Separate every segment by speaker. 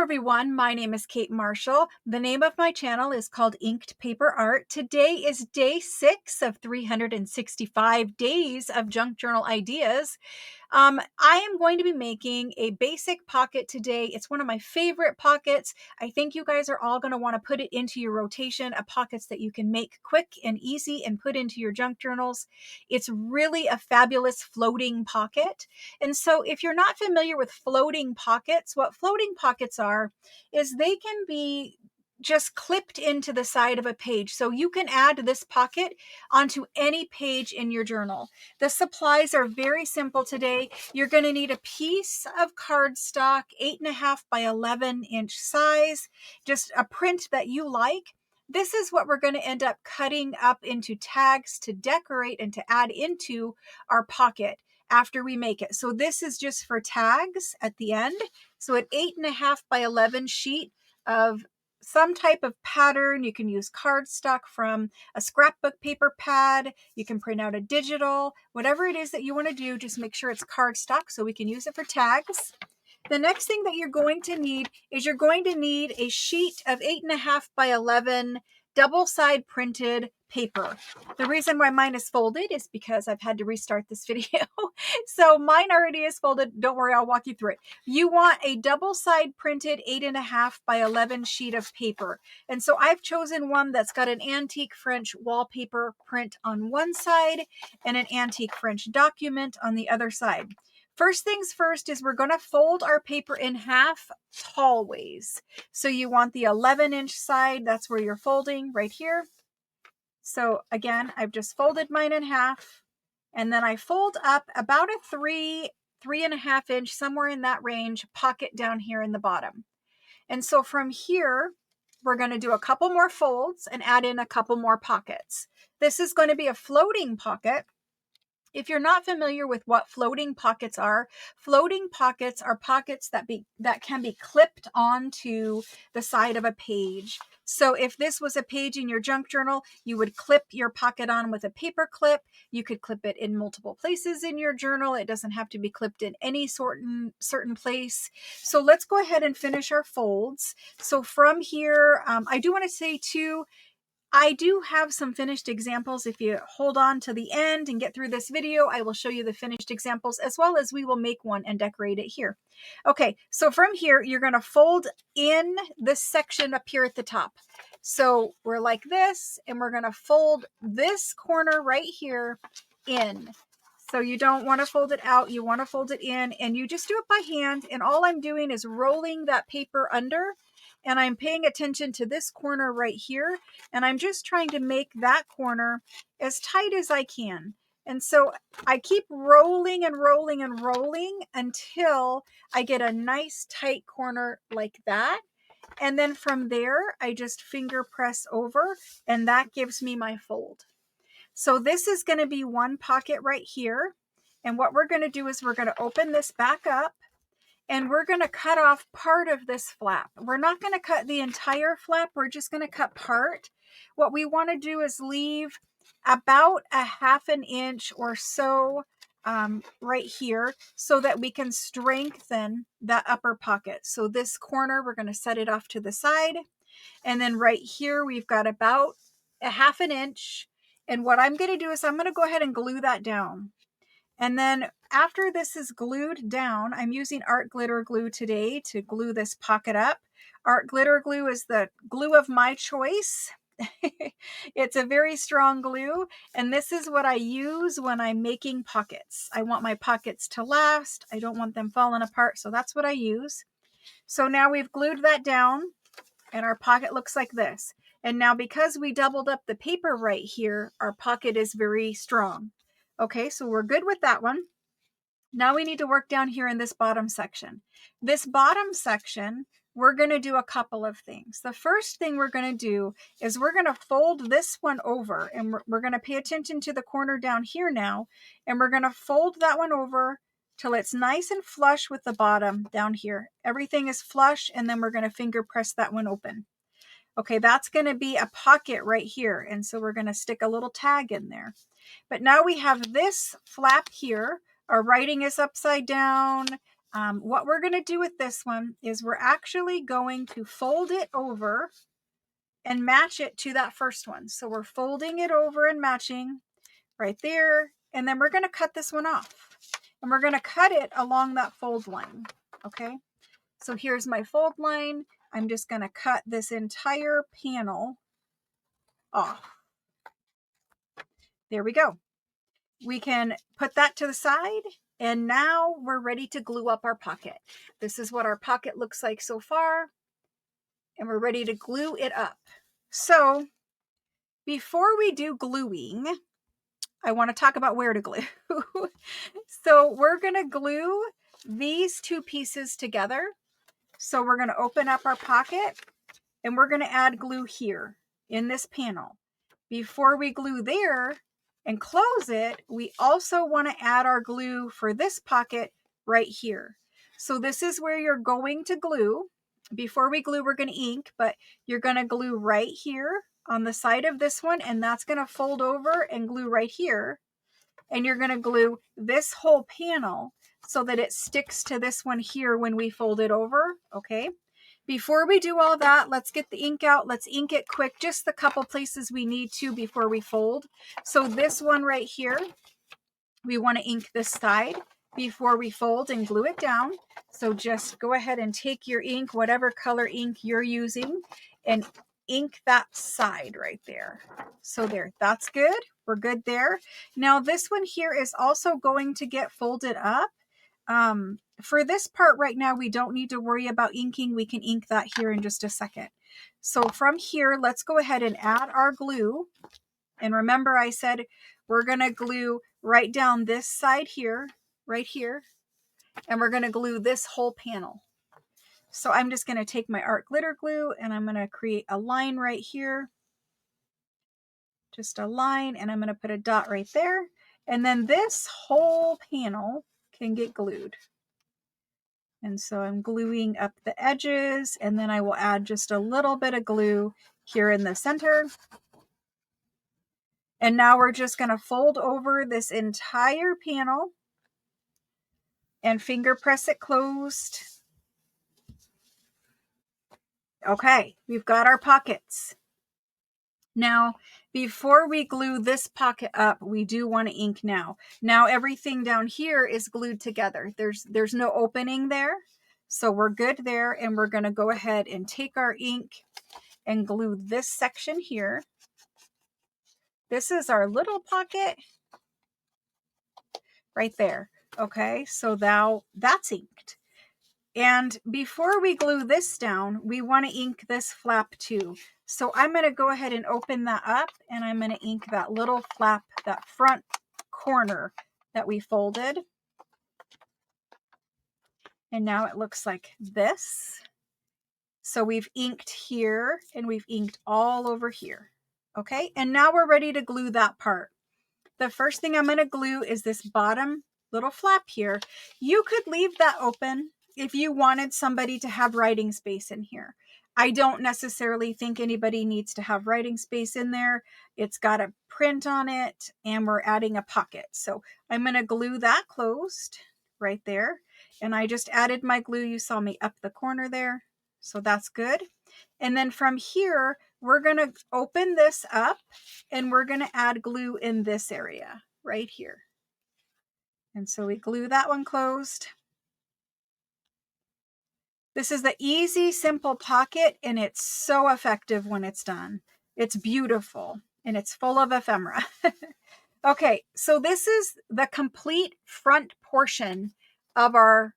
Speaker 1: everyone, my name is Kate Marshall. The name of my channel is called Inked Paper Art. Today is day 6 of 365 days of junk journal ideas. I am going to be making a basic pocket today. It's one of my favorite pockets. I think you guys are all going to want to put it into your rotation of pockets that you can make quick and easy and put into your junk journals. It's really a fabulous floating pocket. And so if you're not familiar with floating pockets, what floating pockets are is they can be just clipped into the side of a page. So you can add this pocket onto any page in your journal. The supplies are very simple today. You're going to need a piece of cardstock, 8.5 by 11 inch size, just a print that you like. This is what we're going to end up cutting up into tags to decorate and to add into our pocket after we make it. So this is just for tags at the end. So an 8.5 by 11 sheet of some type of pattern. You can use cardstock from a scrapbook paper pad. You can print out a digital, whatever it is that you want to do, just make sure it's cardstock so we can use it for tags. The next thing that you're going to need is you're going to need a sheet of 8.5 by 11 double-side printed paper. The reason why mine is folded is because I've had to restart this video. So mine already is folded. Don't worry, I'll walk you through it. You want a double-side printed 8.5 by 11 sheet of paper. And so I've chosen one that's got an antique French wallpaper print on one side and an antique French document on the other side. First things first is we're going to fold our paper in half tall ways. So you want the 11-inch side, that's where you're folding right here. So again, I've just folded mine in half, and then I fold up about a 3.5 inch, somewhere in that range, pocket down here in the bottom. And so from here, we're going to do a couple more folds and add in a couple more pockets. This is going to be a floating pocket. If you're not familiar with what floating pockets are pockets that can be clipped onto the side of a page. So if this was a page in your junk journal, you would clip your pocket on with a paper clip. You could clip it in multiple places in your journal. It doesn't have to be clipped in any certain place. So let's go ahead and finish our folds. So from here, I do want to say too, I do have some finished examples. If you hold on to the end and get through this video, I will show you the finished examples, as well as we will make one and decorate it here. Okay, so from here, you're going to fold in this section up here at the top. So we're like this, and we're going to fold this corner right here in. So you don't want to fold it out, you want to fold it in, and you just do it by hand. And all I'm doing is rolling that paper under, and I'm paying attention to this corner right here, and I'm just trying to make that corner as tight as I can. And so I keep rolling and rolling and rolling until I get a nice tight corner like that. And then from there, I just finger press over, and that gives me my fold. So this is going to be one pocket right here. And what we're going to do is we're going to open this back up, and we're going to cut off part of this flap. We're not going to cut the entire flap. We're just going to cut part. What we want to do is leave about a 1/2 inch or so right here so that we can strengthen that upper pocket. So this corner, we're going to set it off to the side. And then right here, we've got about a 1/2 inch. And what I'm going to do is I'm going to go ahead and glue that down. And then after this is glued down, I'm using art glitter glue today to glue this pocket up. Art glitter glue is the glue of my choice. It's a very strong glue, and this is what I use when I'm making pockets. I want my pockets to last. I don't want them falling apart, so that's what I use. So now we've glued that down, and our pocket looks like this. And now because we doubled up the paper right here, our pocket is very strong. Okay, so we're good with that one. Now we need to work down here in this bottom section. This bottom section, we're going to do a couple of things. The first thing we're going to do is we're going to fold this one over, and we're going to pay attention to the corner down here now, and we're going to fold that one over till it's nice and flush with the bottom down here. Everything is flush, and then we're going to finger press that one open. Okay, that's going to be a pocket right here, and so we're going to stick a little tag in there. But now we have this flap here. Our writing is upside down. What we're going to do with this one is we're actually going to fold it over and match it to that first one. So we're folding it over and matching right there. And then we're going to cut this one off. And we're going to cut it along that fold line. Okay. So here's my fold line. I'm just going to cut this entire panel off. There we go. We can put that to the side. And now we're ready to glue up our pocket. This is what our pocket looks like so far. And we're ready to glue it up. So before we do gluing, I want to talk about where to glue. So we're going to glue these two pieces together. So we're going to open up our pocket and we're going to add glue here in this panel. Before we glue there and close it, we also want to add our glue for this pocket right here. So this is where you're going to glue. Before we glue, we're going to ink, but you're going to glue right here on the side of this one, and that's going to fold over and glue right here. And you're going to glue this whole panel so that it sticks to this one here when we fold it over, okay? Before we do all that, let's get the ink out. Let's ink it quick, just the couple places we need to before we fold. So this one right here, we want to ink this side before we fold and glue it down. So just go ahead and take your ink, whatever color ink you're using, and ink that side right there. So there, that's good. We're good there. Now this one here is also going to get folded up. For this part right now, we don't need to worry about inking. We can ink that here in just a second. So from here, let's go ahead and add our glue. And remember I said we're going to glue right down this side here, right here. And we're going to glue this whole panel. So I'm just going to take my art glitter glue and I'm going to create a line right here. Just a line, and I'm going to put a dot right there. And then this whole panel can get glued. And so I'm gluing up the edges, and then I will add just a little bit of glue here in the center. And now we're just going to fold over this entire panel and finger press it closed. Okay, we've got our pockets. Now, before we glue this pocket up, we do want to ink now. Now everything down here is glued together. There's no opening there. So we're good there, and we're going to go ahead and take our ink and glue this section here. This is our little pocket right there. Okay, so now that's inked. And before we glue this down, we want to ink this flap too. So I'm going to go ahead and open that up, and I'm going to ink that little flap, that front corner that we folded. And now it looks like this. So we've inked here and we've inked all over here. Okay, and now we're ready to glue that part. The first thing I'm going to glue is this bottom little flap here. You could leave that open if you wanted somebody to have writing space in here. I don't necessarily think anybody needs to have writing space in there. It's got a print on it, and we're adding a pocket. So I'm going to glue that closed right there. And I just added my glue. You saw me up the corner there. So that's good. And then from here, we're going to open this up and we're going to add glue in this area right here. And so we glue that one closed. This is the easy, simple pocket, and it's so effective when it's done. It's beautiful, and it's full of ephemera. Okay, so this is the complete front portion of our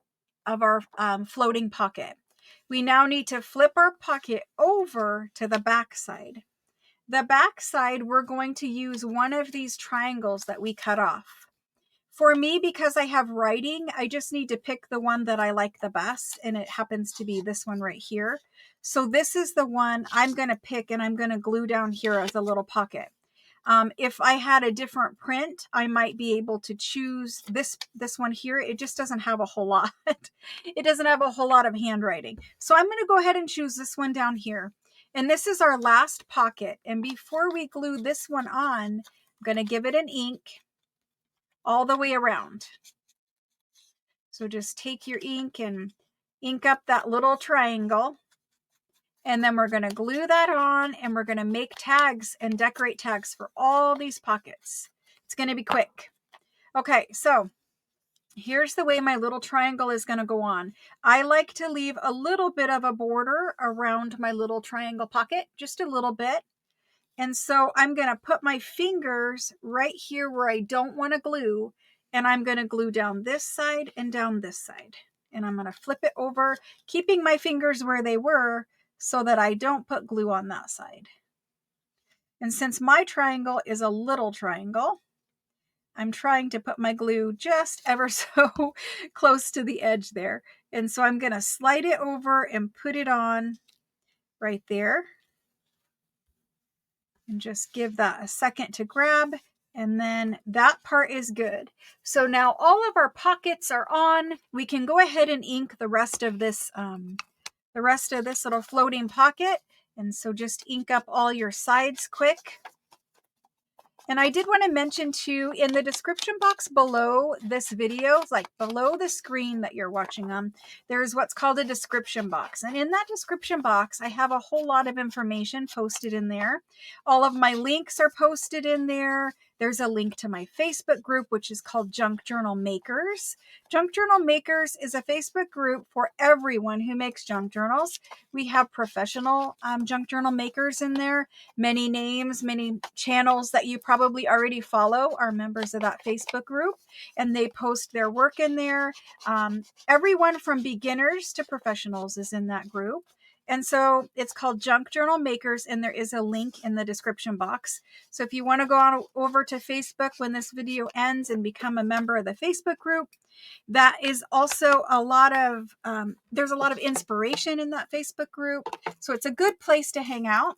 Speaker 1: floating pocket. We now need to flip our pocket over to the back side. The back side, we're going to use one of these triangles that we cut off. For me, because I have writing, I just need to pick the one that I like the best, and it happens to be this one right here. So this is the one I'm going to pick, and I'm going to glue down here as a little pocket. If I had a different print, I might be able to choose this one here. It just doesn't have a whole lot. It doesn't have a whole lot of handwriting. So I'm going to go ahead and choose this one down here. And this is our last pocket. And before we glue this one on, I'm going to give it an ink all the way around. So just take your ink and ink up that little triangle. And then we're going to glue that on, and we're going to make tags and decorate tags for all these pockets. It's going to be quick. Okay, so here's the way my little triangle is going to go on. I like to leave a little bit of a border around my little triangle pocket, just a little bit. And so I'm going to put my fingers right here where I don't want to glue, and I'm going to glue down this side and down this side. And I'm going to flip it over, keeping my fingers where they were so that I don't put glue on that side. And since my triangle is a little triangle, I'm trying to put my glue just ever so close to the edge there. And so I'm going to slide it over and put it on right there. And just give that a second to grab. And then that part is good. So now all of our pockets are on. We can go ahead and ink the rest of this little floating pocket. And so just ink up all your sides quick. And I did want to mention too, in the description box below this video, like below the screen that you're watching on, there's what's called a description box. And in that description box, I have a whole lot of information posted in there. All of my links are posted in there. There's a link to my Facebook group, which is called Junk Journal Makers. Junk Journal Makers is a Facebook group for everyone who makes junk journals. We have professional junk journal makers in there. Many names, many channels that you probably already follow are members of that Facebook group, and they post their work in there. Everyone from beginners to professionals is in that group. And so it's called Junk Journal Makers, and there is a link in the description box. So if you want to go on over to Facebook when this video ends and become a member of the Facebook group, that is also a lot of, there's a lot of inspiration in that Facebook group. So it's a good place to hang out.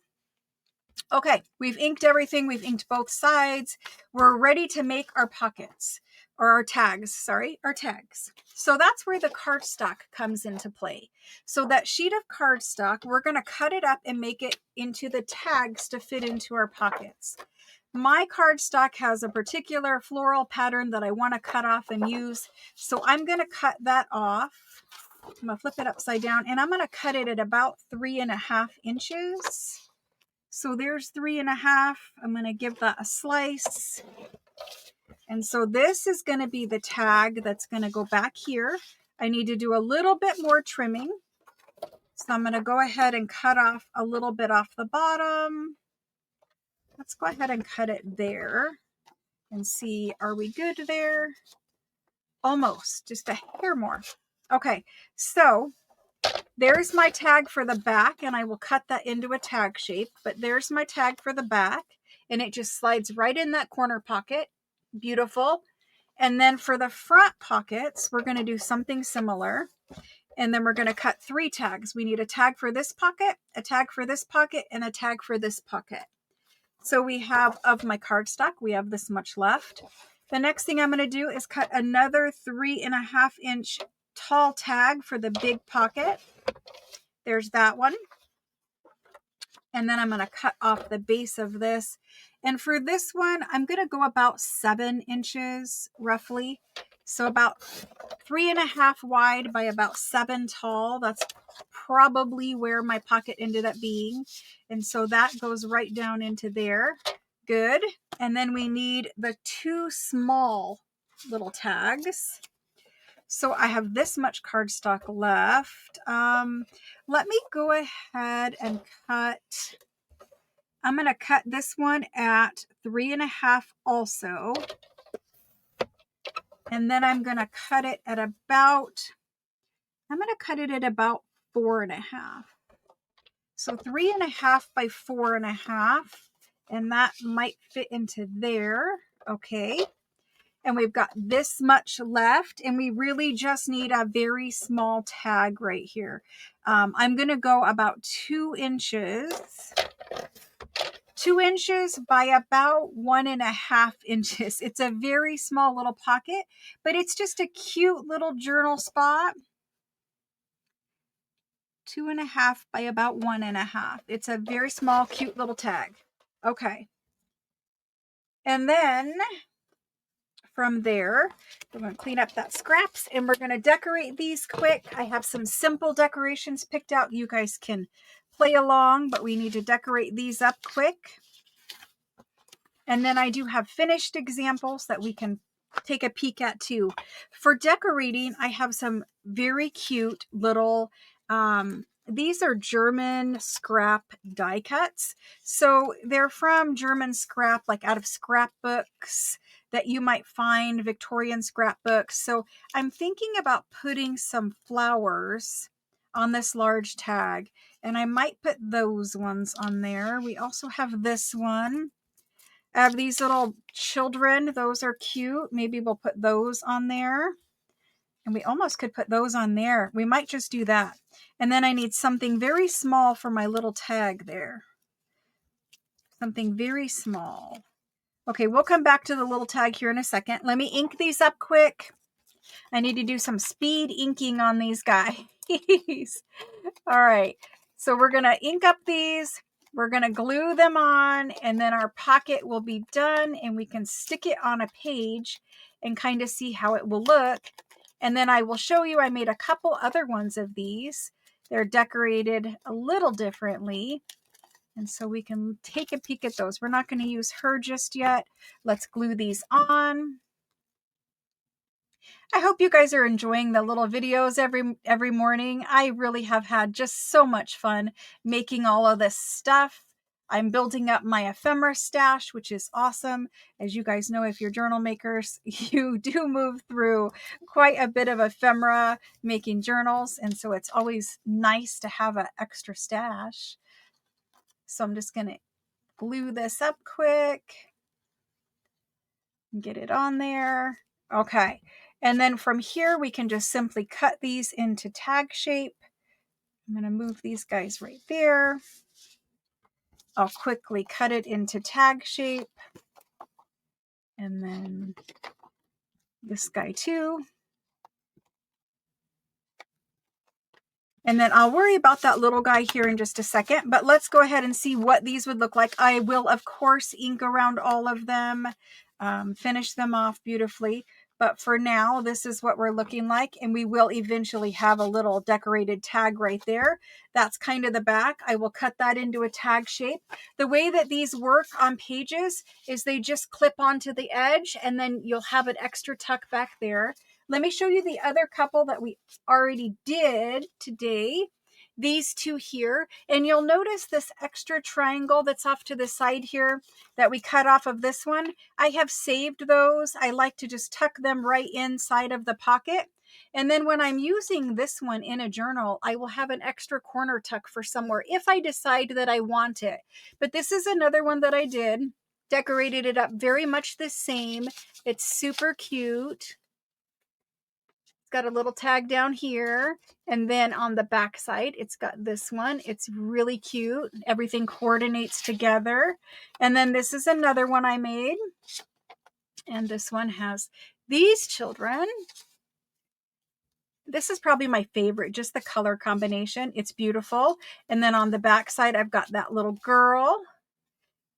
Speaker 1: Okay, we've inked everything. We've inked both sides. We're ready to make our pockets, or our tags, our tags. So that's where the cardstock comes into play. So that sheet of cardstock, we're going to cut it up and make it into the tags to fit into our pockets. My cardstock has a particular floral pattern that I want to cut off and use. So I'm going to cut that off. I'm going to flip it upside down, and I'm going to cut it at about 3.5 inches. So there's 3.5. I'm going to give that a slice. And so this is going to be the tag that's going to go back here. I need to do a little bit more trimming. So I'm going to go ahead and cut off a little bit off the bottom. Let's go ahead and cut it there and see, are we good there? Almost, just a hair more. Okay, so there's my tag for the back, and I will cut that into a tag shape, but there's my tag for the back, and it just slides right in that corner pocket. Beautiful. And then for the front pockets, we're going to do something similar, and then we're going to cut 3 tags. We need a tag for this pocket, a tag for this pocket, and a tag for this pocket. So we have, of my cardstock, we have this much left. The next thing I'm going to do is cut another 3.5 inch tall tag for the big pocket. There's that one. And then I'm going to cut off the base of this. And for this one, I'm going to go about 7 inches roughly. So about 3.5 wide by about 7 tall. That's probably where my pocket ended up being. And so that goes right down into there. Good. And then we need the 2 small little tags. So I have this much cardstock left. Let me go ahead and cut. I'm going to cut this one at 3.5 also. And then I'm going to cut it at about 4.5. So 3.5 by 4.5. And that might fit into there. Okay. And we've got this much left, and we really just need a very small tag right here. I'm going to go about 2 inches. 2 inches by about 1.5 inches. It's a very small little pocket, but it's just a cute little journal spot. 2.5 by about 1.5. It's a very small, cute little tag. Okay. And then from there. We're going to clean up that scraps and we're going to decorate these quick. I have some simple decorations picked out. You guys can play along, but we need to decorate these up quick. And then I do have finished examples that we can take a peek at too. For decorating, I have some very cute little, these are German scrap die cuts. So they're from German scrap, like out of scrapbooks that you might find, Victorian scrapbooks. So I'm thinking about putting some flowers on this large tag, and I might put those ones on there. We also have this one. I have these little children. Those are cute. Maybe we'll put those on there. And we almost could put those on there. We might just do that. And then I need something very small for my little tag there. Something very small. Okay, we'll come back to the little tag here in a second. Let me ink these up quick. I need to do some speed inking on these guys. All right, so we're going to ink up these. We're going to glue them on, and then our pocket will be done, and we can stick it on a page and kind of see how it will look. And then I will show you, I made a couple other ones of these. They're decorated a little differently. And so we can take a peek at those. We're not going to use her just yet. Let's glue these on. I hope you guys are enjoying the little videos every morning. I really have had just so much fun making all of this stuff. I'm building up my ephemera stash, which is awesome. As you guys know, if you're journal makers, you do move through quite a bit of ephemera making journals. And so it's always nice to have an extra stash. So I'm just going to glue this up quick and get it on there. Okay. And then from here, we can just simply cut these into tag shape. I'm going to move these guys right there. I'll quickly cut it into tag shape. And then this guy too. And then I'll worry about that little guy here in just a second, but let's go ahead and see what these would look like. I will, of course, ink around all of them, finish them off beautifully. But for now, this is what we're looking like, and we will eventually have a little decorated tag right there. That's kind of the back. I will cut that into a tag shape. The way that these work on pages is they just clip onto the edge, and then you'll have an extra tuck back there. Let me show you the other couple that we already did today. These two here, and you'll notice this extra triangle that's off to the side here that we cut off of this one. I have saved those. I like to just tuck them right inside of the pocket. And then when I'm using this one in a journal, I will have an extra corner tuck for somewhere if I decide that I want it. But this is another one that I did. Decorated it up very much the same. It's super cute. Got a little tag down here, and then on the back side it's got this one. It's really cute. Everything coordinates together. And then this is another one I made, and this one has these children. This is probably my favorite, just the color combination. It's beautiful. And then on the back side I've got that little girl.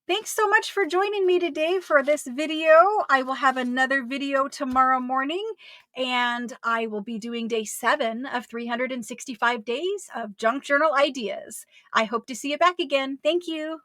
Speaker 1: Thanks so much for joining me today for this video. I will have another video tomorrow morning, and I will be doing day 7 of 365 days of junk journal ideas. I hope to see you back again. Thank you.